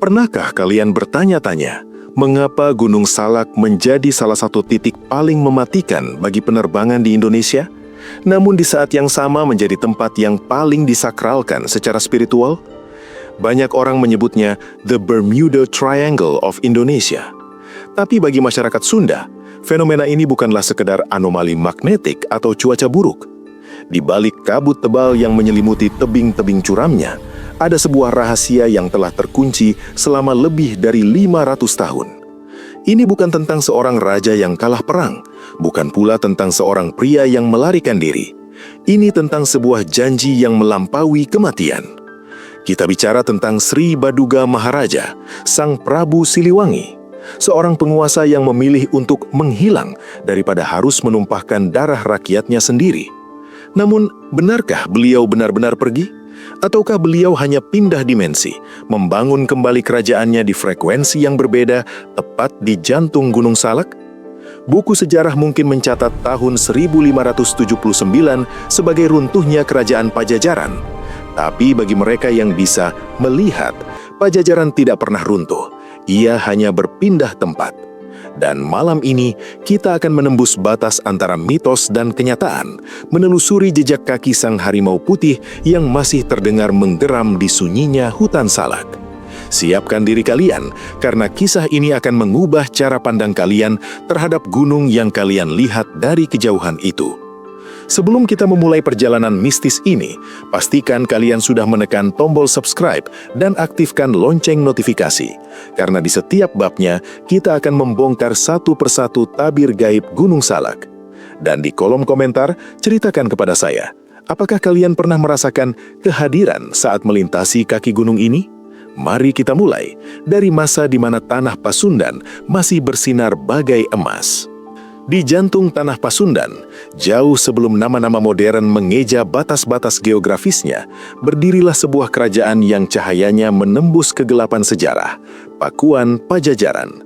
Pernahkah kalian bertanya-tanya, mengapa Gunung Salak menjadi salah satu titik paling mematikan bagi penerbangan di Indonesia, namun di saat yang sama menjadi tempat yang paling disakralkan secara spiritual? Banyak orang menyebutnya The Bermuda Triangle of Indonesia. Tapi bagi masyarakat Sunda, fenomena ini bukanlah sekedar anomali magnetik atau cuaca buruk. Di balik kabut tebal yang menyelimuti tebing-tebing curamnya, ada sebuah rahasia yang telah terkunci selama lebih dari 500 tahun. Ini bukan tentang seorang raja yang kalah perang, bukan pula tentang seorang pria yang melarikan diri. Ini tentang sebuah janji yang melampaui kematian. Kita bicara tentang Sri Baduga Maharaja, Sang Prabu Siliwangi, seorang penguasa yang memilih untuk menghilang daripada harus menumpahkan darah rakyatnya sendiri. Namun, benarkah beliau benar-benar pergi? Ataukah beliau hanya pindah dimensi, membangun kembali kerajaannya di frekuensi yang berbeda, tepat di jantung Gunung Salak? Buku sejarah mungkin mencatat tahun 1579 sebagai runtuhnya kerajaan Pajajaran. Tapi bagi mereka yang bisa melihat, Pajajaran tidak pernah runtuh. Ia hanya berpindah tempat. Dan malam ini, kita akan menembus batas antara mitos dan kenyataan, menelusuri jejak kaki sang harimau putih yang masih terdengar menggeram di sunyinya hutan Salak. Siapkan diri kalian, karena kisah ini akan mengubah cara pandang kalian terhadap gunung yang kalian lihat dari kejauhan itu. Sebelum kita memulai perjalanan mistis ini, pastikan kalian sudah menekan tombol subscribe dan aktifkan lonceng notifikasi. Karena di setiap babnya, kita akan membongkar satu persatu tabir gaib Gunung Salak. Dan di kolom komentar, ceritakan kepada saya, apakah kalian pernah merasakan kehadiran saat melintasi kaki gunung ini? Mari kita mulai dari masa di mana tanah Pasundan masih bersinar bagai emas. Di jantung tanah Pasundan, jauh sebelum nama-nama modern mengeja batas-batas geografisnya, berdirilah sebuah kerajaan yang cahayanya menembus kegelapan sejarah, Pakuan Pajajaran.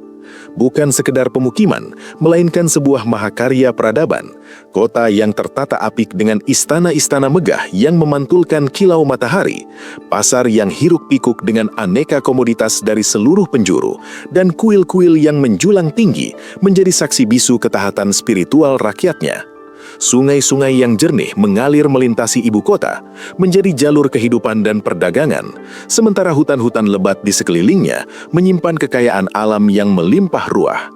Bukan sekedar pemukiman, melainkan sebuah mahakarya peradaban, kota yang tertata apik dengan istana-istana megah yang memantulkan kilau matahari, pasar yang hiruk-pikuk dengan aneka komoditas dari seluruh penjuru, dan kuil-kuil yang menjulang tinggi menjadi saksi bisu ketaatan spiritual rakyatnya. Sungai-sungai yang jernih mengalir melintasi ibu kota, menjadi jalur kehidupan dan perdagangan, sementara hutan-hutan lebat di sekelilingnya menyimpan kekayaan alam yang melimpah ruah.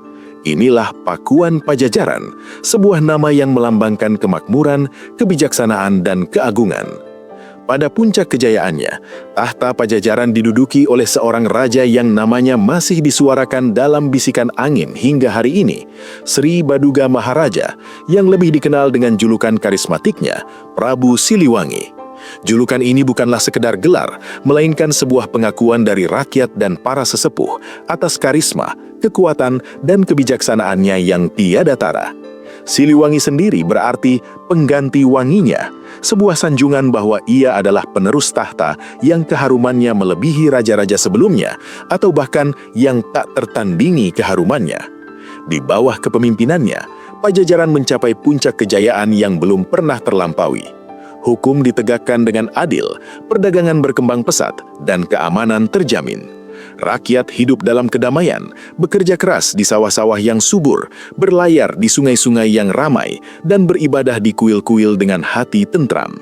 Inilah Pakuan Pajajaran, sebuah nama yang melambangkan kemakmuran, kebijaksanaan, dan keagungan. Pada puncak kejayaannya, tahta Pajajaran diduduki oleh seorang raja yang namanya masih disuarakan dalam bisikan angin hingga hari ini, Sri Baduga Maharaja, yang lebih dikenal dengan julukan karismatiknya, Prabu Siliwangi. Julukan ini bukanlah sekedar gelar, melainkan sebuah pengakuan dari rakyat dan para sesepuh atas karisma, kekuatan, dan kebijaksanaannya yang tiada tara. Siliwangi sendiri berarti pengganti wanginya, sebuah sanjungan bahwa ia adalah penerus tahta yang keharumannya melebihi raja-raja sebelumnya, atau bahkan yang tak tertandingi keharumannya. Di bawah kepemimpinannya, Pajajaran mencapai puncak kejayaan yang belum pernah terlampaui. Hukum ditegakkan dengan adil, perdagangan berkembang pesat, dan keamanan terjamin. Rakyat hidup dalam kedamaian, bekerja keras di sawah-sawah yang subur, berlayar di sungai-sungai yang ramai, dan beribadah di kuil-kuil dengan hati tentram.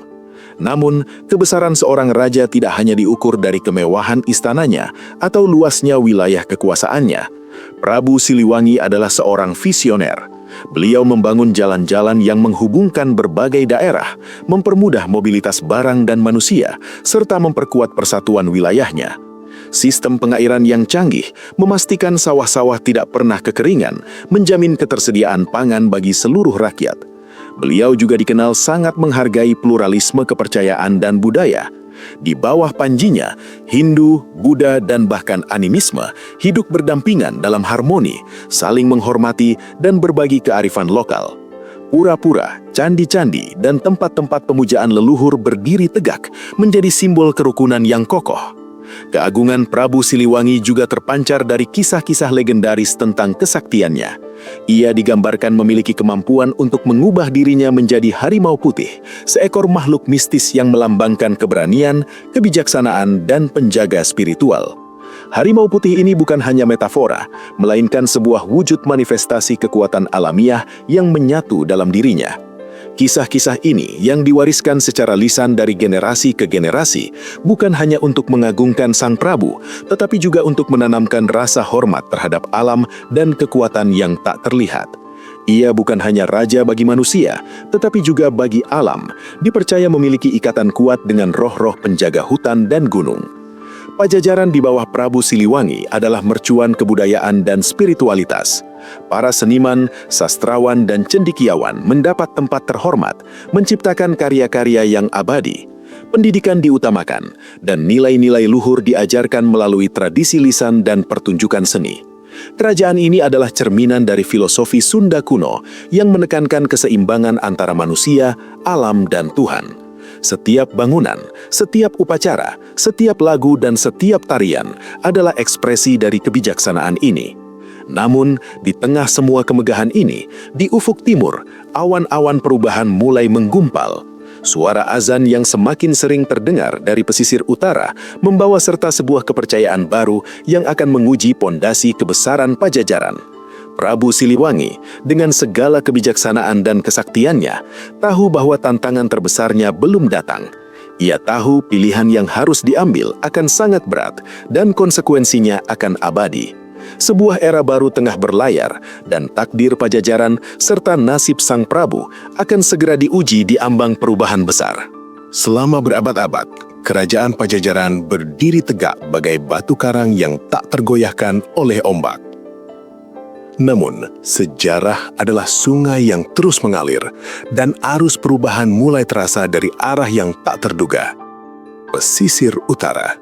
Namun, kebesaran seorang raja tidak hanya diukur dari kemewahan istananya atau luasnya wilayah kekuasaannya. Prabu Siliwangi adalah seorang visioner. Beliau membangun jalan-jalan yang menghubungkan berbagai daerah, mempermudah mobilitas barang dan manusia, serta memperkuat persatuan wilayahnya. Sistem pengairan yang canggih memastikan sawah-sawah tidak pernah kekeringan, menjamin ketersediaan pangan bagi seluruh rakyat. Beliau juga dikenal sangat menghargai pluralisme kepercayaan dan budaya. Di bawah panjinya, Hindu, Buddha, dan bahkan animisme hidup berdampingan dalam harmoni, saling menghormati dan berbagi kearifan lokal. Pura-pura, candi-candi, dan tempat-tempat pemujaan leluhur berdiri tegak menjadi simbol kerukunan yang kokoh. Keagungan Prabu Siliwangi juga terpancar dari kisah-kisah legendaris tentang kesaktiannya. Ia digambarkan memiliki kemampuan untuk mengubah dirinya menjadi harimau putih, seekor makhluk mistis yang melambangkan keberanian, kebijaksanaan, dan penjaga spiritual. Harimau putih ini bukan hanya metafora, melainkan sebuah wujud manifestasi kekuatan alamiah yang menyatu dalam dirinya. Kisah-kisah ini yang diwariskan secara lisan dari generasi ke generasi bukan hanya untuk mengagungkan Sang Prabu, tetapi juga untuk menanamkan rasa hormat terhadap alam dan kekuatan yang tak terlihat. Ia bukan hanya raja bagi manusia, tetapi juga bagi alam, dipercaya memiliki ikatan kuat dengan roh-roh penjaga hutan dan gunung. Pajajaran di bawah Prabu Siliwangi adalah mercuan kebudayaan dan spiritualitas. Para seniman, sastrawan, dan cendekiawan mendapat tempat terhormat, menciptakan karya-karya yang abadi. Pendidikan diutamakan, dan nilai-nilai luhur diajarkan melalui tradisi lisan dan pertunjukan seni. Kerajaan ini adalah cerminan dari filosofi Sunda kuno yang menekankan keseimbangan antara manusia, alam, dan Tuhan. Setiap bangunan, setiap upacara, setiap lagu, dan setiap tarian adalah ekspresi dari kebijaksanaan ini. Namun, di tengah semua kemegahan ini, di ufuk timur, awan-awan perubahan mulai menggumpal. Suara azan yang semakin sering terdengar dari pesisir utara membawa serta sebuah kepercayaan baru yang akan menguji pondasi kebesaran Pajajaran. Prabu Siliwangi, dengan segala kebijaksanaan dan kesaktiannya, tahu bahwa tantangan terbesarnya belum datang. Ia tahu pilihan yang harus diambil akan sangat berat dan konsekuensinya akan abadi. Sebuah era baru tengah berlayar, dan takdir Pajajaran serta nasib Sang Prabu akan segera diuji di ambang perubahan besar. Selama berabad-abad, kerajaan Pajajaran berdiri tegak bagai batu karang yang tak tergoyahkan oleh ombak. Namun, sejarah adalah sungai yang terus mengalir, dan arus perubahan mulai terasa dari arah yang tak terduga. Pesisir utara.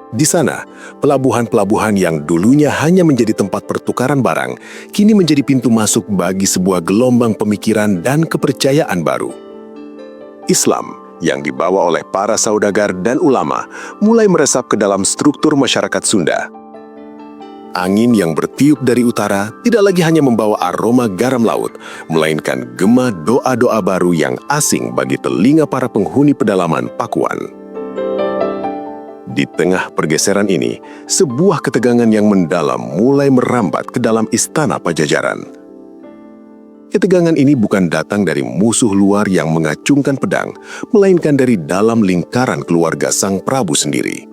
Di sana, pelabuhan-pelabuhan yang dulunya hanya menjadi tempat pertukaran barang, kini menjadi pintu masuk bagi sebuah gelombang pemikiran dan kepercayaan baru. Islam, yang dibawa oleh para saudagar dan ulama, mulai meresap ke dalam struktur masyarakat Sunda. Angin yang bertiup dari utara tidak lagi hanya membawa aroma garam laut, melainkan gema doa-doa baru yang asing bagi telinga para penghuni pedalaman Pakuan. Di tengah pergeseran ini, sebuah ketegangan yang mendalam mulai merambat ke dalam istana Pajajaran. Ketegangan ini bukan datang dari musuh luar yang mengacungkan pedang, melainkan dari dalam lingkaran keluarga Sang Prabu sendiri.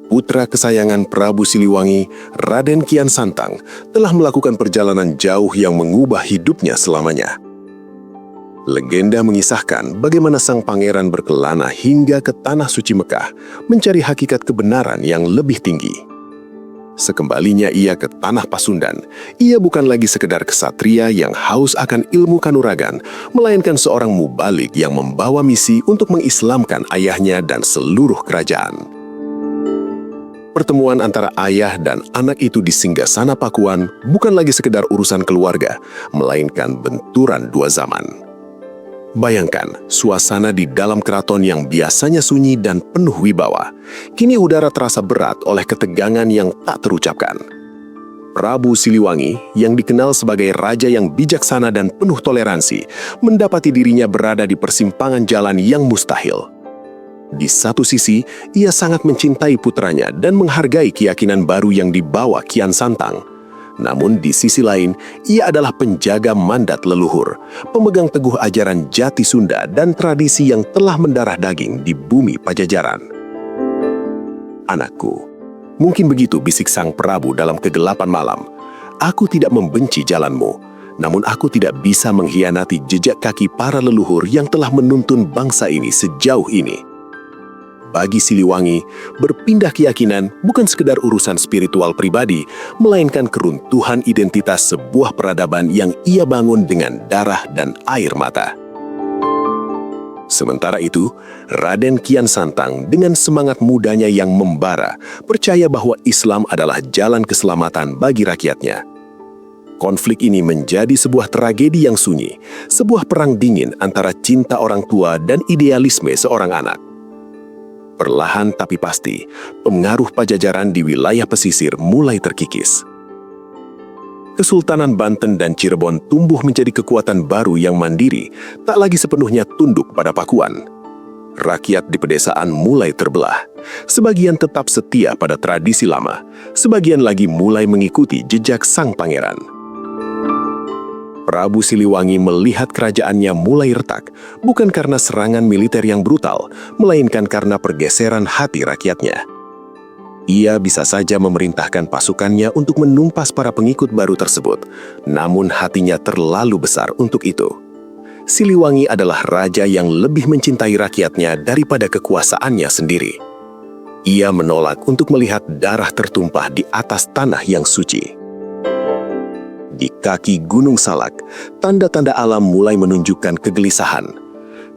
Putra kesayangan Prabu Siliwangi, Raden Kian Santang, telah melakukan perjalanan jauh yang mengubah hidupnya selamanya. Legenda mengisahkan bagaimana sang pangeran berkelana hingga ke tanah suci Mekah, mencari hakikat kebenaran yang lebih tinggi. Sekembalinya ia ke tanah Pasundan, ia bukan lagi sekedar kesatria yang haus akan ilmu kanuragan, melainkan seorang mubalik yang membawa misi untuk mengislamkan ayahnya dan seluruh kerajaan. Pertemuan antara ayah dan anak itu di Singgasana Pakuan bukan lagi sekedar urusan keluarga, melainkan benturan dua zaman. Bayangkan, suasana di dalam keraton yang biasanya sunyi dan penuh wibawa. Kini udara terasa berat oleh ketegangan yang tak terucapkan. Prabu Siliwangi, yang dikenal sebagai raja yang bijaksana dan penuh toleransi, mendapati dirinya berada di persimpangan jalan yang mustahil. Di satu sisi, ia sangat mencintai putranya dan menghargai keyakinan baru yang dibawa Kian Santang. Namun di sisi lain, ia adalah penjaga mandat leluhur, pemegang teguh ajaran jati Sunda dan tradisi yang telah mendarah daging di bumi Pajajaran. Anakku, mungkin begitu bisik Sang Prabu dalam kegelapan malam. Aku tidak membenci jalanmu, namun aku tidak bisa mengkhianati jejak kaki para leluhur yang telah menuntun bangsa ini sejauh ini. Bagi Siliwangi, berpindah keyakinan bukan sekedar urusan spiritual pribadi, melainkan keruntuhan identitas sebuah peradaban yang ia bangun dengan darah dan air mata. Sementara itu, Raden Kian Santang dengan semangat mudanya yang membara, percaya bahwa Islam adalah jalan keselamatan bagi rakyatnya. Konflik ini menjadi sebuah tragedi yang sunyi, sebuah perang dingin antara cinta orang tua dan idealisme seorang anak. Perlahan tapi pasti, pengaruh Pajajaran di wilayah pesisir mulai terkikis. Kesultanan Banten dan Cirebon tumbuh menjadi kekuatan baru yang mandiri, tak lagi sepenuhnya tunduk pada Pakuan. Rakyat di pedesaan mulai terbelah. Sebagian tetap setia pada tradisi lama, sebagian lagi mulai mengikuti jejak sang pangeran. Prabu Siliwangi melihat kerajaannya mulai retak, bukan karena serangan militer yang brutal, melainkan karena pergeseran hati rakyatnya. Ia bisa saja memerintahkan pasukannya untuk menumpas para pengikut baru tersebut, namun hatinya terlalu besar untuk itu. Siliwangi adalah raja yang lebih mencintai rakyatnya daripada kekuasaannya sendiri. Ia menolak untuk melihat darah tertumpah di atas tanah yang suci. Di kaki Gunung Salak, tanda-tanda alam mulai menunjukkan kegelisahan.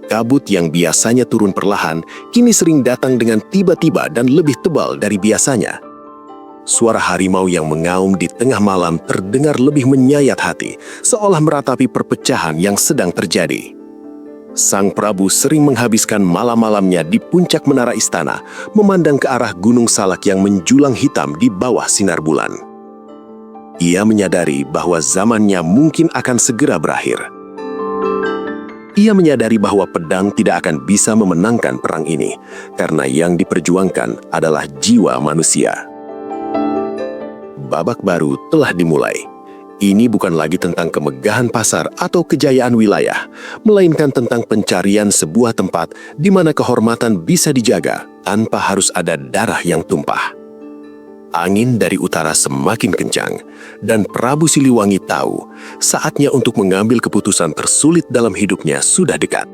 Kabut yang biasanya turun perlahan, kini sering datang dengan tiba-tiba dan lebih tebal dari biasanya. Suara harimau yang mengaum di tengah malam terdengar lebih menyayat hati, seolah meratapi perpecahan yang sedang terjadi. Sang Prabu sering menghabiskan malam-malamnya di puncak menara istana, memandang ke arah Gunung Salak yang menjulang hitam di bawah sinar bulan. Ia menyadari bahwa zamannya mungkin akan segera berakhir. Ia menyadari bahwa pedang tidak akan bisa memenangkan perang ini, karena yang diperjuangkan adalah jiwa manusia. Babak baru telah dimulai. Ini bukan lagi tentang kemegahan pasar atau kejayaan wilayah, melainkan tentang pencarian sebuah tempat di mana kehormatan bisa dijaga tanpa harus ada darah yang tumpah. Angin dari utara semakin kencang, dan Prabu Siliwangi tahu saatnya untuk mengambil keputusan tersulit dalam hidupnya sudah dekat.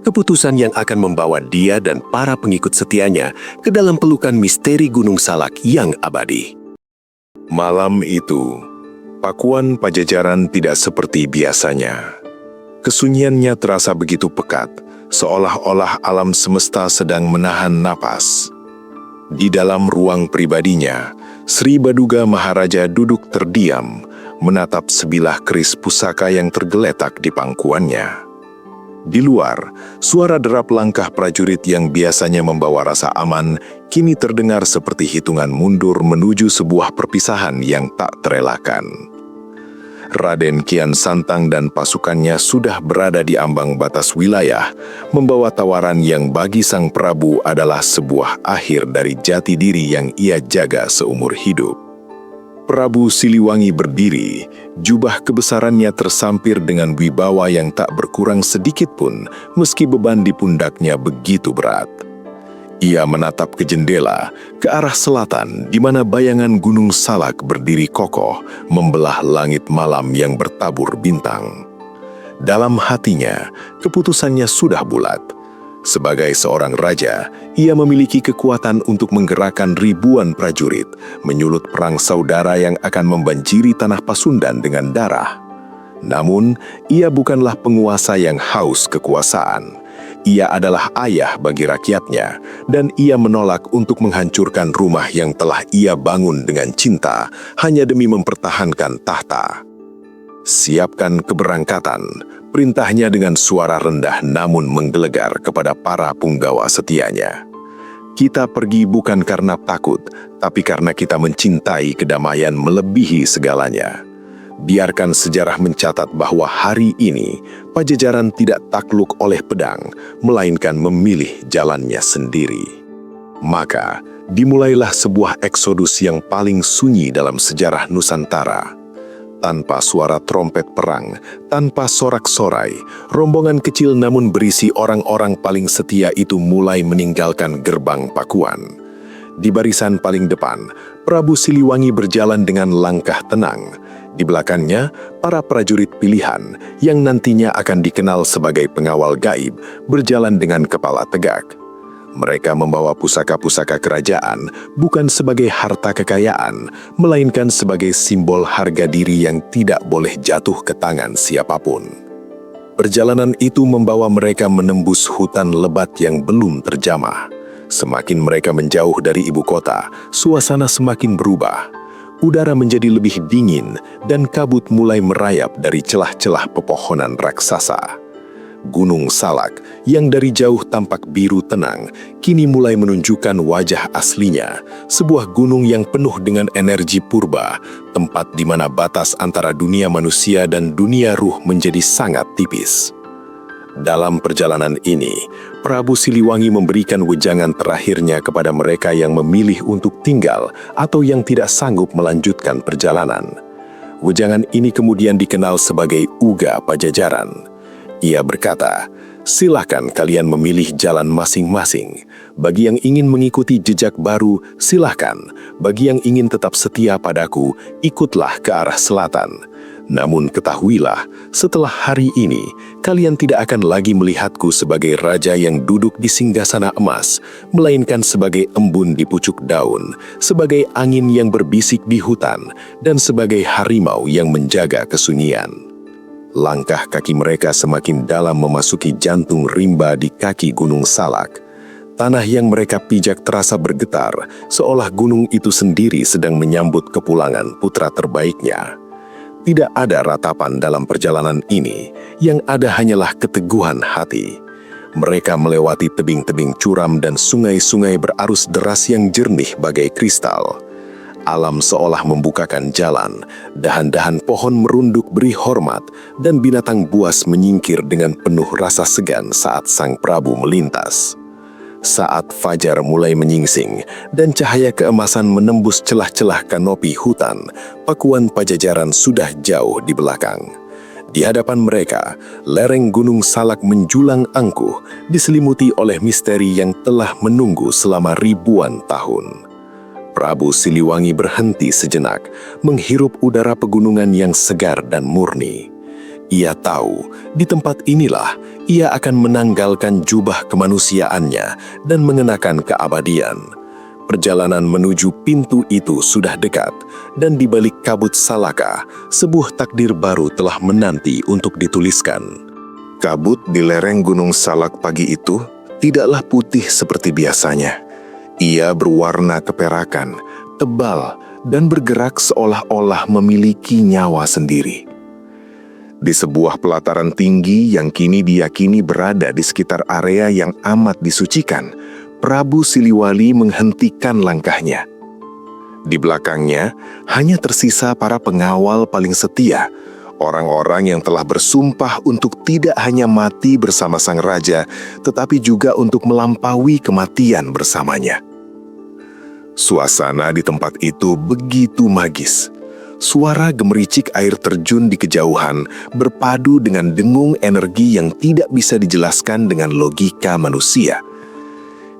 Keputusan yang akan membawa dia dan para pengikut setianya ke dalam pelukan misteri Gunung Salak yang abadi. Malam itu, Pakuan Pajajaran tidak seperti biasanya. Kesunyiannya terasa begitu pekat, seolah-olah alam semesta sedang menahan napas. Di dalam ruang pribadinya, Sri Baduga Maharaja duduk terdiam, menatap sebilah keris pusaka yang tergeletak di pangkuannya. Di luar, suara derap langkah prajurit yang biasanya membawa rasa aman, kini terdengar seperti hitungan mundur menuju sebuah perpisahan yang tak terelakkan. Raden Kian Santang dan pasukannya sudah berada di ambang batas wilayah, membawa tawaran yang bagi sang Prabu adalah sebuah akhir dari jati diri yang ia jaga seumur hidup. Prabu Siliwangi berdiri, jubah kebesarannya tersampir dengan wibawa yang tak berkurang sedikit pun, meski beban di pundaknya begitu berat. Ia menatap ke jendela, ke arah selatan, di mana bayangan Gunung Salak berdiri kokoh, membelah langit malam yang bertabur bintang. Dalam hatinya, keputusannya sudah bulat. Sebagai seorang raja, ia memiliki kekuatan untuk menggerakkan ribuan prajurit, menyulut perang saudara yang akan membanjiri tanah Pasundan dengan darah. Namun, ia bukanlah penguasa yang haus kekuasaan. Ia adalah ayah bagi rakyatnya, dan ia menolak untuk menghancurkan rumah yang telah ia bangun dengan cinta, hanya demi mempertahankan tahta. Siapkan keberangkatan, perintahnya dengan suara rendah namun menggelegar kepada para punggawa setianya. Kita pergi bukan karena takut, tapi karena kita mencintai kedamaian melebihi segalanya. Biarkan sejarah mencatat bahwa hari ini Pajajaran tidak takluk oleh pedang, melainkan memilih jalannya sendiri. Maka, dimulailah sebuah eksodus yang paling sunyi dalam sejarah Nusantara. Tanpa suara trompet perang, tanpa sorak-sorai, rombongan kecil namun berisi orang-orang paling setia itu mulai meninggalkan gerbang Pakuan. Di barisan paling depan, Prabu Siliwangi berjalan dengan langkah tenang. Di belakangnya, para prajurit pilihan yang nantinya akan dikenal sebagai pengawal gaib berjalan dengan kepala tegak. Mereka membawa pusaka-pusaka kerajaan bukan sebagai harta kekayaan, melainkan sebagai simbol harga diri yang tidak boleh jatuh ke tangan siapapun. Perjalanan itu membawa mereka menembus hutan lebat yang belum terjamah. Semakin mereka menjauh dari ibu kota, suasana semakin berubah. Udara menjadi lebih dingin dan kabut mulai merayap dari celah-celah pepohonan raksasa. Gunung Salak yang dari jauh tampak biru tenang, kini mulai menunjukkan wajah aslinya, sebuah gunung yang penuh dengan energi purba, tempat di mana batas antara dunia manusia dan dunia ruh menjadi sangat tipis. Dalam perjalanan ini, Prabu Siliwangi memberikan wejangan terakhirnya kepada mereka yang memilih untuk tinggal atau yang tidak sanggup melanjutkan perjalanan. Wejangan ini kemudian dikenal sebagai Uga Pajajaran. Ia berkata, "Silakan kalian memilih jalan masing-masing. Bagi yang ingin mengikuti jejak baru, silakan. Bagi yang ingin tetap setia padaku, ikutlah ke arah selatan. Namun ketahuilah, setelah hari ini, kalian tidak akan lagi melihatku sebagai raja yang duduk di singgasana emas, melainkan sebagai embun di pucuk daun, sebagai angin yang berbisik di hutan, dan sebagai harimau yang menjaga kesunyian." Langkah kaki mereka semakin dalam memasuki jantung rimba di kaki Gunung Salak. Tanah yang mereka pijak terasa bergetar, seolah gunung itu sendiri sedang menyambut kepulangan putra terbaiknya. Tidak ada ratapan dalam perjalanan ini, yang ada hanyalah keteguhan hati. Mereka melewati tebing-tebing curam dan sungai-sungai berarus deras yang jernih bagai kristal. Alam seolah membukakan jalan, dahan-dahan pohon merunduk beri hormat, dan binatang buas menyingkir dengan penuh rasa segan saat sang Prabu melintas. Saat fajar mulai menyingsing dan cahaya keemasan menembus celah-celah kanopi hutan, Pakuan Pajajaran sudah jauh di belakang. Di hadapan mereka, lereng Gunung Salak menjulang angkuh, diselimuti oleh misteri yang telah menunggu selama ribuan tahun. Prabu Siliwangi berhenti sejenak, menghirup udara pegunungan yang segar dan murni. Ia tahu, di tempat inilah ia akan menanggalkan jubah kemanusiaannya dan mengenakan keabadian. Perjalanan menuju pintu itu sudah dekat, dan di balik kabut Salaka, sebuah takdir baru telah menanti untuk dituliskan. Kabut di lereng Gunung Salak pagi itu tidaklah putih seperti biasanya. Ia berwarna keperakan, tebal, dan bergerak seolah-olah memiliki nyawa sendiri. Di sebuah pelataran tinggi yang kini diyakini berada di sekitar area yang amat disucikan, Prabu Siliwangi menghentikan langkahnya. Di belakangnya hanya tersisa para pengawal paling setia, orang-orang yang telah bersumpah untuk tidak hanya mati bersama sang raja, tetapi juga untuk melampaui kematian bersamanya. Suasana di tempat itu begitu magis. Suara gemericik air terjun di kejauhan berpadu dengan dengung energi yang tidak bisa dijelaskan dengan logika manusia.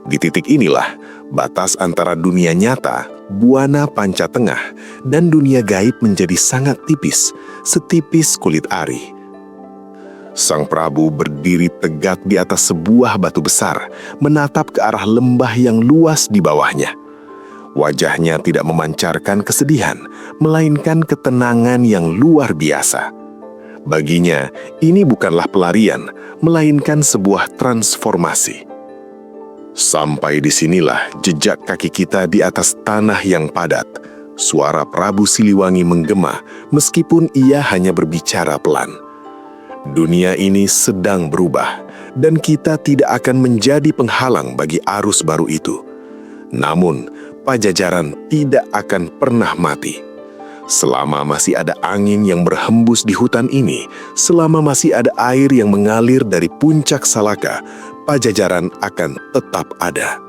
Di titik inilah batas antara dunia nyata, Buana Panca Tengah, dan dunia gaib menjadi sangat tipis, setipis kulit ari. Sang Prabu berdiri tegak di atas sebuah batu besar, menatap ke arah lembah yang luas di bawahnya. Wajahnya tidak memancarkan kesedihan, melainkan ketenangan yang luar biasa. Baginya, ini bukanlah pelarian, melainkan sebuah transformasi. Sampai disinilah jejak kaki kita di atas tanah yang padat. Suara Prabu Siliwangi menggema, meskipun ia hanya berbicara pelan. Dunia ini sedang berubah, dan kita tidak akan menjadi penghalang bagi arus baru itu. Namun, Pajajaran tidak akan pernah mati. Selama masih ada angin yang berhembus di hutan ini, selama masih ada air yang mengalir dari puncak Salaka, Pajajaran akan tetap ada.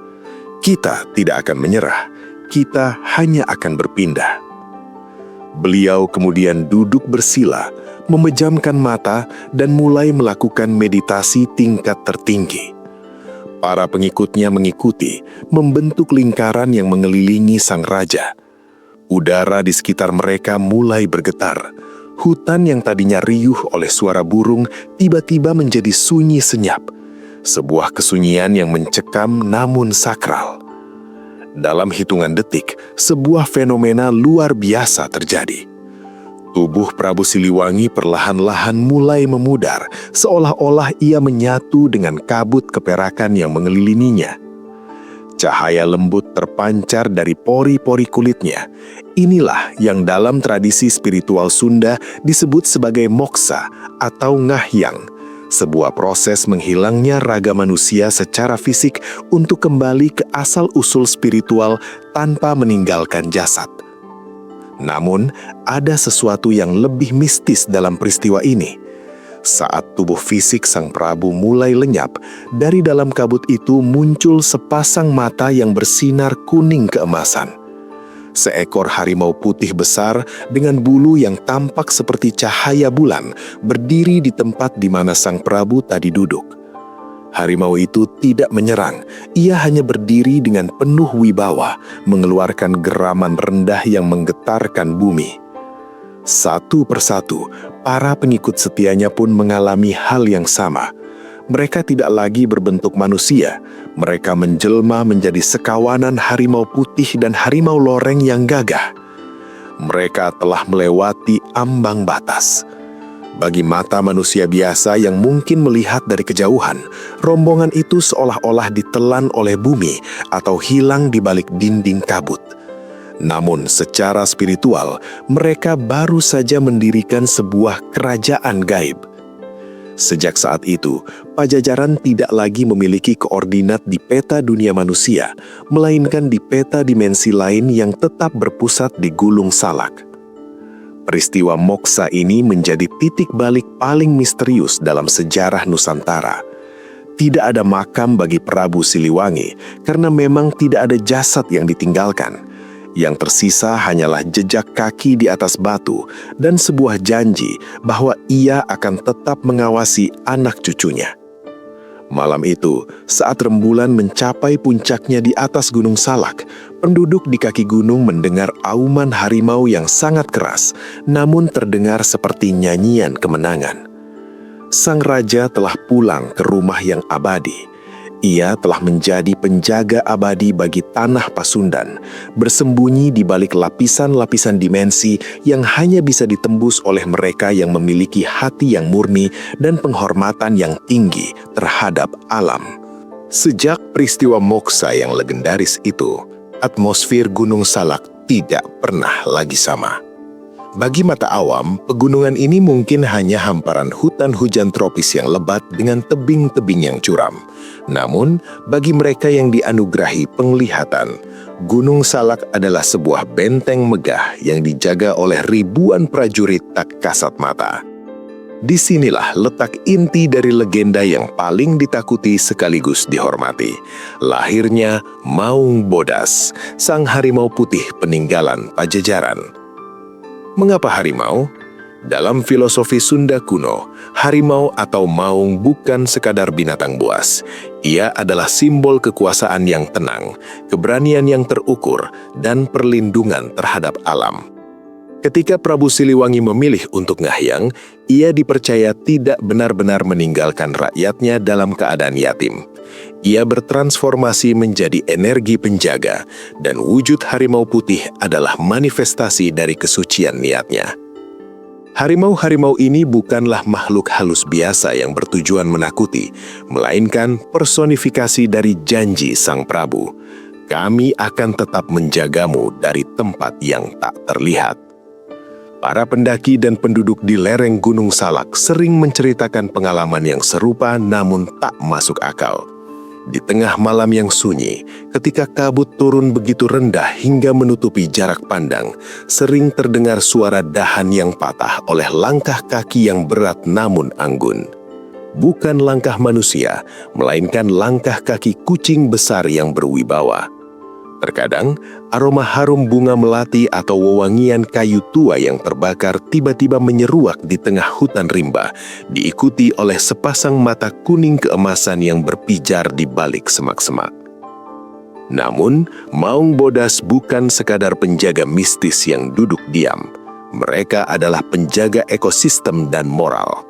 Kita tidak akan menyerah, kita hanya akan berpindah. Beliau kemudian duduk bersila, memejamkan mata dan mulai melakukan meditasi tingkat tertinggi. Para pengikutnya mengikuti, membentuk lingkaran yang mengelilingi sang raja. Udara di sekitar mereka mulai bergetar. Hutan yang tadinya riuh oleh suara burung tiba-tiba menjadi sunyi senyap. Sebuah kesunyian yang mencekam namun sakral. Dalam hitungan detik, sebuah fenomena luar biasa terjadi. Tubuh Prabu Siliwangi perlahan-lahan mulai memudar, seolah-olah ia menyatu dengan kabut keperakan yang mengelilinginya. Cahaya lembut terpancar dari pori-pori kulitnya. Inilah yang dalam tradisi spiritual Sunda disebut sebagai moksa atau ngahyang, sebuah proses menghilangnya raga manusia secara fisik untuk kembali ke asal-usul spiritual tanpa meninggalkan jasad. Namun, ada sesuatu yang lebih mistis dalam peristiwa ini. Saat tubuh fisik Sang Prabu mulai lenyap, dari dalam kabut itu muncul sepasang mata yang bersinar kuning keemasan. Seekor harimau putih besar dengan bulu yang tampak seperti cahaya bulan berdiri di tempat di mana Sang Prabu tadi duduk. Harimau itu tidak menyerang, ia hanya berdiri dengan penuh wibawa, mengeluarkan geraman rendah yang menggetarkan bumi. Satu persatu, para pengikut setianya pun mengalami hal yang sama. Mereka tidak lagi berbentuk manusia, mereka menjelma menjadi sekawanan harimau putih dan harimau loreng yang gagah. Mereka telah melewati ambang batas. Bagi mata manusia biasa yang mungkin melihat dari kejauhan, rombongan itu seolah-olah ditelan oleh bumi atau hilang di balik dinding kabut. Namun secara spiritual, mereka baru saja mendirikan sebuah kerajaan gaib. Sejak saat itu, Pajajaran tidak lagi memiliki koordinat di peta dunia manusia, melainkan di peta dimensi lain yang tetap berpusat di Gulung Salak. Peristiwa Moksa ini menjadi titik balik paling misterius dalam sejarah Nusantara. Tidak ada makam bagi Prabu Siliwangi karena memang tidak ada jasad yang ditinggalkan. Yang tersisa hanyalah jejak kaki di atas batu dan sebuah janji bahwa ia akan tetap mengawasi anak cucunya. Malam itu, saat rembulan mencapai puncaknya di atas Gunung Salak, penduduk di kaki gunung mendengar auman harimau yang sangat keras, namun terdengar seperti nyanyian kemenangan. Sang raja telah pulang ke rumah yang abadi. Ia telah menjadi penjaga abadi bagi tanah Pasundan, bersembunyi di balik lapisan-lapisan dimensi yang hanya bisa ditembus oleh mereka yang memiliki hati yang murni dan penghormatan yang tinggi terhadap alam. Sejak peristiwa Moksa yang legendaris itu, atmosfer Gunung Salak tidak pernah lagi sama. Bagi mata awam, pegunungan ini mungkin hanya hamparan hutan hujan tropis yang lebat dengan tebing-tebing yang curam. Namun, bagi mereka yang dianugerahi penglihatan, Gunung Salak adalah sebuah benteng megah yang dijaga oleh ribuan prajurit tak kasat mata. Disinilah letak inti dari legenda yang paling ditakuti sekaligus dihormati. Lahirnya Maung Bodas, sang harimau putih peninggalan Pajajaran. Mengapa harimau? Dalam filosofi Sunda kuno, harimau atau maung bukan sekadar binatang buas. Ia adalah simbol kekuasaan yang tenang, keberanian yang terukur, dan perlindungan terhadap alam. Ketika Prabu Siliwangi memilih untuk ngahyang, ia dipercaya tidak benar-benar meninggalkan rakyatnya dalam keadaan yatim. Ia bertransformasi menjadi energi penjaga, dan wujud harimau putih adalah manifestasi dari kesucian niatnya. Harimau-harimau ini bukanlah makhluk halus biasa yang bertujuan menakuti, melainkan personifikasi dari janji Sang Prabu. Kami akan tetap menjagamu dari tempat yang tak terlihat. Para pendaki dan penduduk di lereng Gunung Salak sering menceritakan pengalaman yang serupa namun tak masuk akal. Di tengah malam yang sunyi, ketika kabut turun begitu rendah hingga menutupi jarak pandang, sering terdengar suara dahan yang patah oleh langkah kaki yang berat namun anggun. Bukan langkah manusia, melainkan langkah kaki kucing besar yang berwibawa. Terkadang, aroma harum bunga melati atau wewangian kayu tua yang terbakar tiba-tiba menyeruak di tengah hutan rimba, diikuti oleh sepasang mata kuning keemasan yang berpijar di balik semak-semak. Namun, Maung Bodas bukan sekadar penjaga mistis yang duduk diam. Mereka adalah penjaga ekosistem dan moral.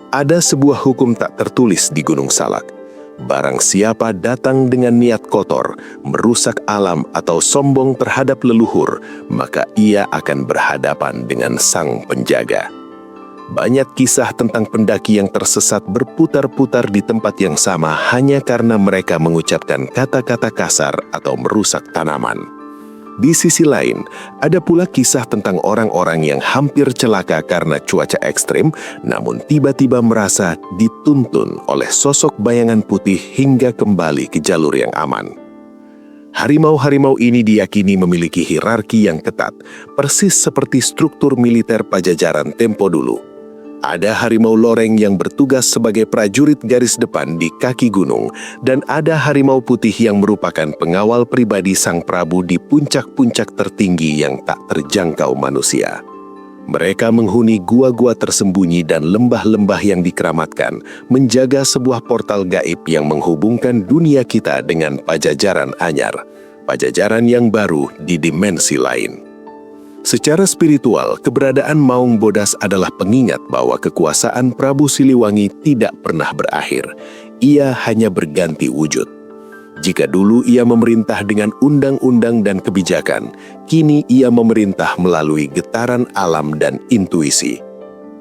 Ada sebuah hukum tak tertulis di Gunung Salak. Barang siapa datang dengan niat kotor, merusak alam atau sombong terhadap leluhur, maka ia akan berhadapan dengan sang penjaga. Banyak kisah tentang pendaki yang tersesat berputar-putar di tempat yang sama hanya karena mereka mengucapkan kata-kata kasar atau merusak tanaman. Di sisi lain, ada pula kisah tentang orang-orang yang hampir celaka karena cuaca ekstrim, namun tiba-tiba merasa dituntun oleh sosok bayangan putih hingga kembali ke jalur yang aman. Harimau-harimau ini diyakini memiliki hierarki yang ketat, persis seperti struktur militer Pajajaran tempo dulu. Ada harimau loreng yang bertugas sebagai prajurit garis depan di kaki gunung, dan ada harimau putih yang merupakan pengawal pribadi Sang Prabu di puncak-puncak tertinggi yang tak terjangkau manusia. Mereka menghuni gua-gua tersembunyi dan lembah-lembah yang dikeramatkan, menjaga sebuah portal gaib yang menghubungkan dunia kita dengan Pajajaran anyar, Pajajaran yang baru di dimensi lain. Secara spiritual, keberadaan Maung Bodas adalah pengingat bahwa kekuasaan Prabu Siliwangi tidak pernah berakhir. Ia hanya berganti wujud. Jika dulu ia memerintah dengan undang-undang dan kebijakan, kini ia memerintah melalui getaran alam dan intuisi.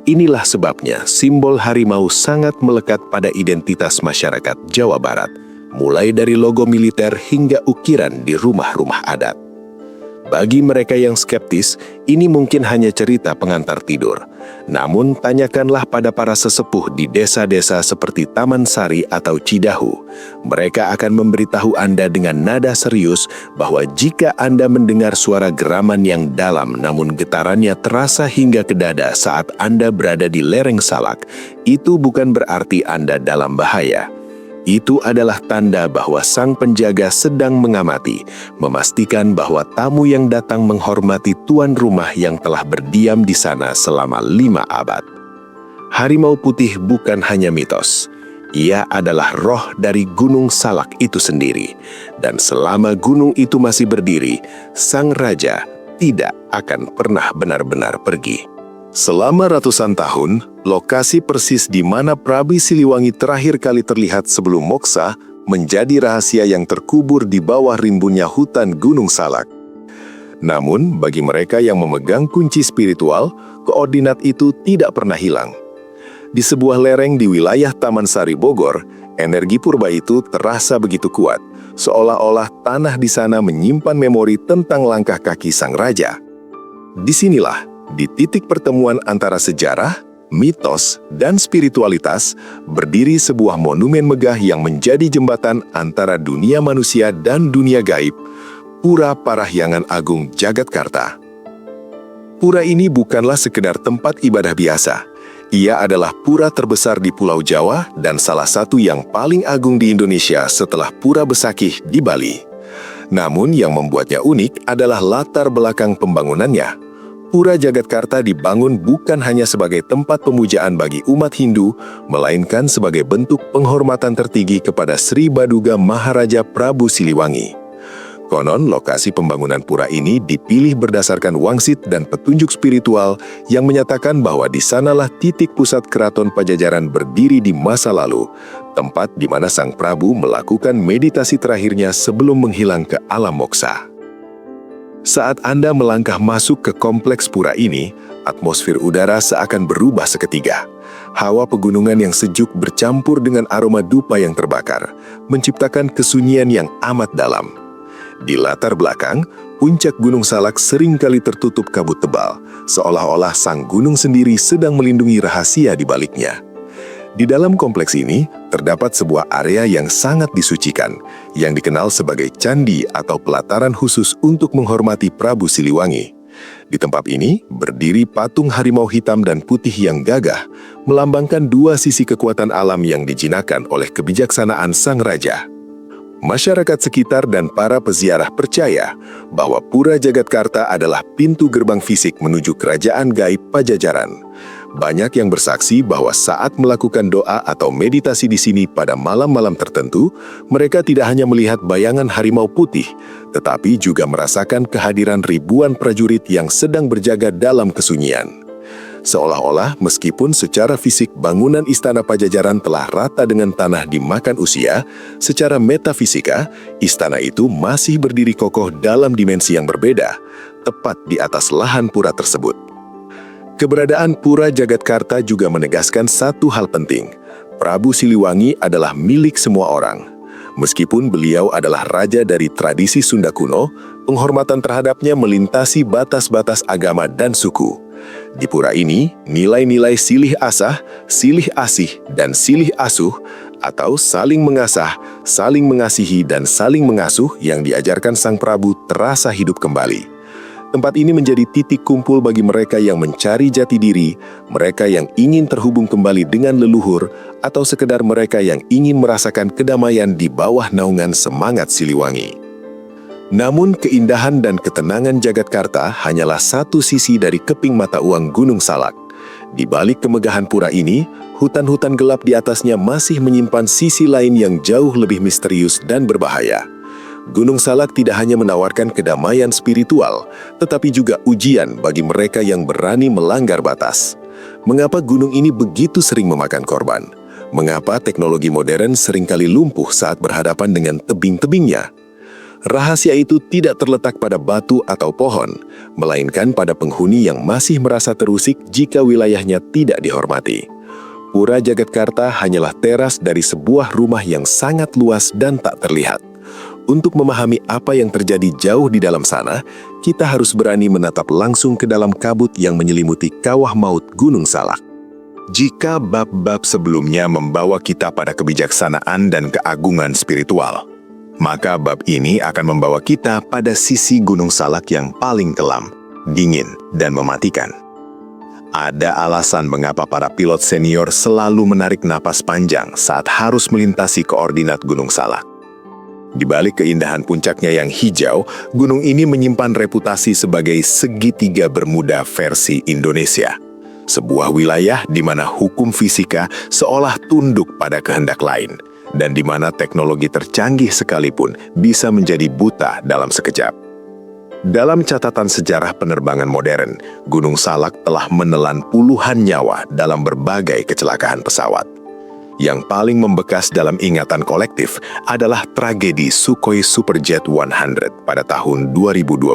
Inilah sebabnya simbol harimau sangat melekat pada identitas masyarakat Jawa Barat, mulai dari logo militer hingga ukiran di rumah-rumah adat. Bagi mereka yang skeptis, ini mungkin hanya cerita pengantar tidur. Namun, tanyakanlah pada para sesepuh di desa-desa seperti Taman Sari atau Cidahu. Mereka akan memberitahu Anda dengan nada serius bahwa jika Anda mendengar suara geraman yang dalam namun getarannya terasa hingga ke dada saat Anda berada di lereng Salak, itu bukan berarti Anda dalam bahaya. Itu adalah tanda bahwa sang penjaga sedang mengamati, memastikan bahwa tamu yang datang menghormati tuan rumah yang telah berdiam di sana selama 5 abad. Harimau putih bukan hanya mitos. Ia adalah roh dari Gunung Salak itu sendiri. Dan selama gunung itu masih berdiri, sang raja tidak akan pernah benar-benar pergi. Selama ratusan tahun, lokasi persis di mana Prabu Siliwangi terakhir kali terlihat sebelum moksa menjadi rahasia yang terkubur di bawah rimbunnya hutan Gunung Salak. Namun, bagi mereka yang memegang kunci spiritual, koordinat itu tidak pernah hilang. Di sebuah lereng di wilayah Taman Sari Bogor, energi purba itu terasa begitu kuat, seolah-olah tanah di sana menyimpan memori tentang langkah kaki sang raja. Disinilah, di titik pertemuan antara sejarah, mitos, dan spiritualitas, berdiri sebuah monumen megah yang menjadi jembatan antara dunia manusia dan dunia gaib, Pura Parahyangan Agung Jagatkarta. Pura ini bukanlah sekedar tempat ibadah biasa. Ia adalah pura terbesar di Pulau Jawa dan salah satu yang paling agung di Indonesia setelah Pura Besakih di Bali. Namun yang membuatnya unik adalah latar belakang pembangunannya. Pura Jagatkarta dibangun bukan hanya sebagai tempat pemujaan bagi umat Hindu, melainkan sebagai bentuk penghormatan tertinggi kepada Sri Baduga Maharaja Prabu Siliwangi. Konon, lokasi pembangunan pura ini dipilih berdasarkan wangsit dan petunjuk spiritual yang menyatakan bahwa di sanalah titik pusat keraton Pajajaran berdiri di masa lalu, tempat di mana Sang Prabu melakukan meditasi terakhirnya sebelum menghilang ke alam moksa. Saat Anda melangkah masuk ke kompleks pura ini, atmosfer udara seakan berubah seketika. Hawa pegunungan yang sejuk bercampur dengan aroma dupa yang terbakar, menciptakan kesunyian yang amat dalam. Di latar belakang, puncak Gunung Salak seringkali tertutup kabut tebal, seolah-olah sang gunung sendiri sedang melindungi rahasia di baliknya. Di dalam kompleks ini, terdapat sebuah area yang sangat disucikan, yang dikenal sebagai candi atau pelataran khusus untuk menghormati Prabu Siliwangi. Di tempat ini, berdiri patung harimau hitam dan putih yang gagah, melambangkan dua sisi kekuatan alam yang dijinakan oleh kebijaksanaan sang raja. Masyarakat sekitar dan para peziarah percaya bahwa Pura Jagatkarta adalah pintu gerbang fisik menuju kerajaan gaib Pajajaran. Banyak yang bersaksi bahwa saat melakukan doa atau meditasi di sini pada malam-malam tertentu, mereka tidak hanya melihat bayangan harimau putih, tetapi juga merasakan kehadiran ribuan prajurit yang sedang berjaga dalam kesunyian. Seolah-olah meskipun secara fisik bangunan Istana Pajajaran telah rata dengan tanah dimakan usia, secara metafisika, istana itu masih berdiri kokoh dalam dimensi yang berbeda, tepat di atas lahan pura tersebut. Keberadaan Pura Jagatkarta juga menegaskan satu hal penting. Prabu Siliwangi adalah milik semua orang. Meskipun beliau adalah raja dari tradisi Sunda kuno, penghormatan terhadapnya melintasi batas-batas agama dan suku. Di pura ini, nilai-nilai silih asah, silih asih, dan silih asuh atau saling mengasah, saling mengasihi, dan saling mengasuh yang diajarkan Sang Prabu terasa hidup kembali. Tempat ini menjadi titik kumpul bagi mereka yang mencari jati diri, mereka yang ingin terhubung kembali dengan leluhur, atau sekedar mereka yang ingin merasakan kedamaian di bawah naungan semangat Siliwangi. Namun keindahan dan ketenangan Jagatkarta hanyalah satu sisi dari keping mata uang Gunung Salak. Di balik kemegahan pura ini, hutan-hutan gelap di atasnya masih menyimpan sisi lain yang jauh lebih misterius dan berbahaya. Gunung Salak tidak hanya menawarkan kedamaian spiritual, tetapi juga ujian bagi mereka yang berani melanggar batas. Mengapa gunung ini begitu sering memakan korban? Mengapa teknologi modern seringkali lumpuh saat berhadapan dengan tebing-tebingnya? Rahasia itu tidak terletak pada batu atau pohon, melainkan pada penghuni yang masih merasa terusik jika wilayahnya tidak dihormati. Pura Jagatkarta hanyalah teras dari sebuah rumah yang sangat luas dan tak terlihat. Untuk memahami apa yang terjadi jauh di dalam sana, kita harus berani menatap langsung ke dalam kabut yang menyelimuti kawah maut Gunung Salak. Jika bab-bab sebelumnya membawa kita pada kebijaksanaan dan keagungan spiritual, maka bab ini akan membawa kita pada sisi Gunung Salak yang paling kelam, dingin, dan mematikan. Ada alasan mengapa para pilot senior selalu menarik napas panjang saat harus melintasi koordinat Gunung Salak. Di balik keindahan puncaknya yang hijau, gunung ini menyimpan reputasi sebagai segitiga Bermuda versi Indonesia. Sebuah wilayah di mana hukum fisika seolah tunduk pada kehendak lain, dan di mana teknologi tercanggih sekalipun bisa menjadi buta dalam sekejap. Dalam catatan sejarah penerbangan modern, Gunung Salak telah menelan puluhan nyawa dalam berbagai kecelakaan pesawat. Yang paling membekas dalam ingatan kolektif adalah tragedi Sukhoi Superjet 100 pada tahun 2012.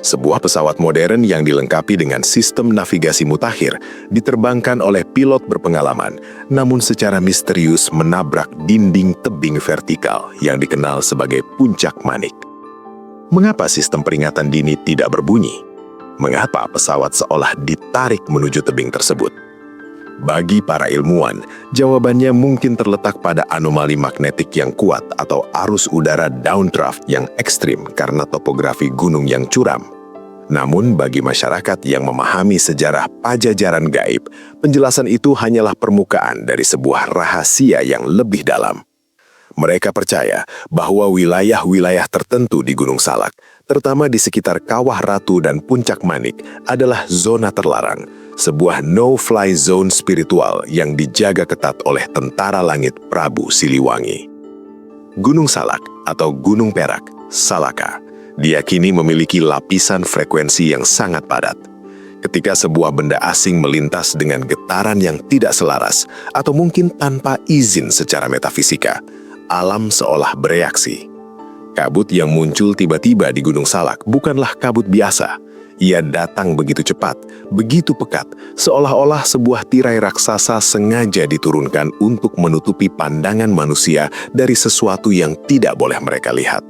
Sebuah pesawat modern yang dilengkapi dengan sistem navigasi mutakhir diterbangkan oleh pilot berpengalaman, namun secara misterius menabrak dinding tebing vertikal yang dikenal sebagai Puncak Manik. Mengapa sistem peringatan dini tidak berbunyi? Mengapa pesawat seolah ditarik menuju tebing tersebut? Bagi para ilmuwan, jawabannya mungkin terletak pada anomali magnetik yang kuat atau arus udara downdraft yang ekstrim karena topografi gunung yang curam. Namun bagi masyarakat yang memahami sejarah Pajajaran gaib, penjelasan itu hanyalah permukaan dari sebuah rahasia yang lebih dalam. Mereka percaya bahwa wilayah-wilayah tertentu di Gunung Salak, terutama di sekitar Kawah Ratu dan Puncak Manik, adalah zona terlarang, sebuah no-fly zone spiritual yang dijaga ketat oleh tentara langit Prabu Siliwangi. Gunung Salak atau Gunung Perak, Salaka, diyakini memiliki lapisan frekuensi yang sangat padat. Ketika sebuah benda asing melintas dengan getaran yang tidak selaras, atau mungkin tanpa izin secara metafisika, alam seolah bereaksi. Kabut yang muncul tiba-tiba di Gunung Salak bukanlah kabut biasa. Ia datang begitu cepat, begitu pekat, seolah-olah sebuah tirai raksasa sengaja diturunkan untuk menutupi pandangan manusia dari sesuatu yang tidak boleh mereka lihat.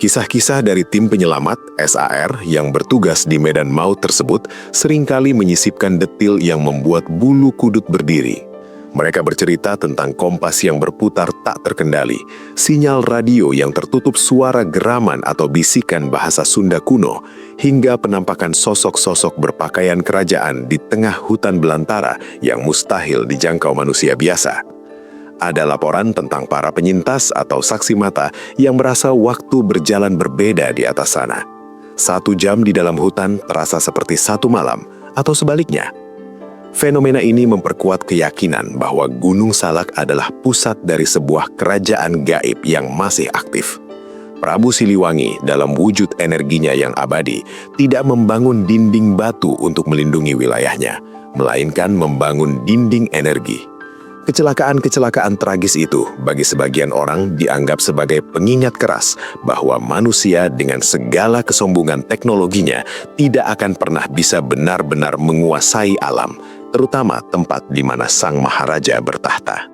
Kisah-kisah dari tim penyelamat SAR yang bertugas di medan maut tersebut seringkali menyisipkan detil yang membuat bulu kudut berdiri. Mereka bercerita tentang kompas yang berputar tak terkendali, sinyal radio yang tertutup suara geraman atau bisikan bahasa Sunda kuno, hingga penampakan sosok-sosok berpakaian kerajaan di tengah hutan belantara yang mustahil dijangkau manusia biasa. Ada laporan tentang para penyintas atau saksi mata yang merasa waktu berjalan berbeda di atas sana. 1 jam di dalam hutan terasa seperti 1 malam, atau sebaliknya. Fenomena ini memperkuat keyakinan bahwa Gunung Salak adalah pusat dari sebuah kerajaan gaib yang masih aktif. Prabu Siliwangi dalam wujud energinya yang abadi tidak membangun dinding batu untuk melindungi wilayahnya, melainkan membangun dinding energi. Kecelakaan-kecelakaan tragis itu bagi sebagian orang dianggap sebagai pengingat keras bahwa manusia dengan segala kesombongan teknologinya tidak akan pernah bisa benar-benar menguasai alam, terutama tempat di mana Sang Maharaja bertahta.